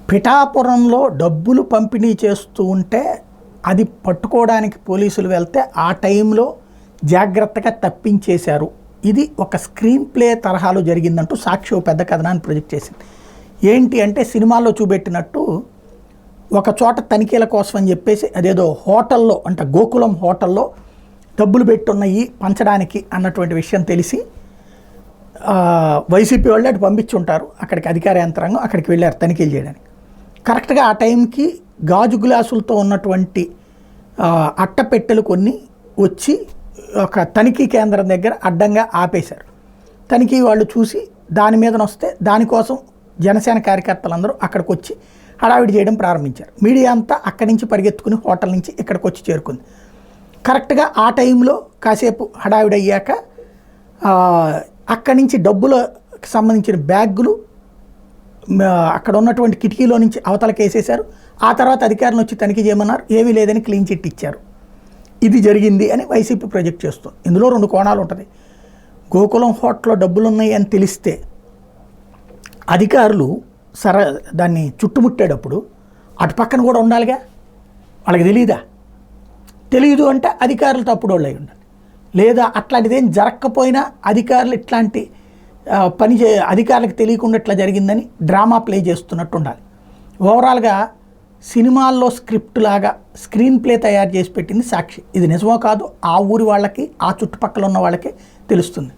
పిఠాపురంలో డబ్బులు పంపిణీ చేస్తూ ఉంటే అది పట్టుకోవడానికి పోలీసులు వెళ్తే ఆ టైంలో జాగ్రత్తగా తప్పించేశారు. ఇది ఒక స్క్రీన్ ప్లే తరహాలో జరిగిందంటూ సాక్షి ఓ పెద్ద కథనాన్ని ప్రొజెక్ట్ చేసింది. ఏంటి అంటే సినిమాల్లో చూపెట్టినట్టు ఒక చోట తనిఖీల కోసం అని చెప్పేసి అదేదో హోటల్లో అంటే గోకులం హోటల్లో డబ్బులు పెట్టున్నాయి పంచడానికి అన్నటువంటి విషయం తెలిసి వైసీపీ వాళ్ళు అటు పంపించుంటారు. అక్కడికి అధికార యంత్రాంగం అక్కడికి వెళ్ళారు తనిఖీలు చేయడానికి. కరెక్ట్గా ఆ టైంకి గాజు గ్లాసులతో ఉన్నటువంటి అట్టపెట్టెలు కొన్ని వచ్చి ఒక తనిఖీ కేంద్రం దగ్గర అడ్డంగా ఆపేశారు. తనిఖీ వాళ్ళు చూసి దాని మీదన వస్తే దానికోసం జనసేన కార్యకర్తలందరూ అక్కడికి వచ్చి హడావిడి చేయడం ప్రారంభించారు. మీడియా అంతా అక్కడి నుంచి పరిగెత్తుకుని హోటల్ నుంచి ఇక్కడికి వచ్చి చేరుకుంది. కరెక్ట్గా ఆ టైంలో కాసేపు హడావిడి అయ్యాక అక్కడి నుంచి డబ్బులకు సంబంధించిన బ్యాగులు అక్కడ ఉన్నటువంటి కిటికీలో నుంచి అవతలకి వేసేశారు. ఆ తర్వాత అధికారులు వచ్చి తనిఖీ చేయమన్నారు. ఏమీ లేదని క్లీన్ చిట్ ఇచ్చారు. ఇది జరిగింది అని వైసీపీ ప్రొజెక్ట్ చేస్తుంది. ఇందులో రెండు కోణాలు ఉంటుంది. గోకులం హోటల్లో డబ్బులు ఉన్నాయి అని తెలిస్తే అధికారులు దాన్ని చుట్టుముట్టేటప్పుడు అటు పక్కన కూడా ఉండాలిగా. వాళ్ళకి తెలియదు అంటే అధికారులు తప్పుడు వాళ్ళు అయి ఉండాలి. లేదా అట్లాంటిదేం జరగకపోయినా అధికారులు ఇట్లాంటి అధికారులకు తెలియకుండా ఇట్లా జరిగిందని డ్రామా ప్లే చేస్తున్నట్టు ఉండాలి. ఓవరాల్గా సినిమాల్లో స్క్రిప్ట్ లాగా స్క్రీన్ ప్లే తయారు చేసి పెట్టింది సాక్షి. ఇది నిజమో కాదు ఆ ఊరి వాళ్ళకి ఆ చుట్టుపక్కల ఉన్న వాళ్ళకి తెలుస్తుంది.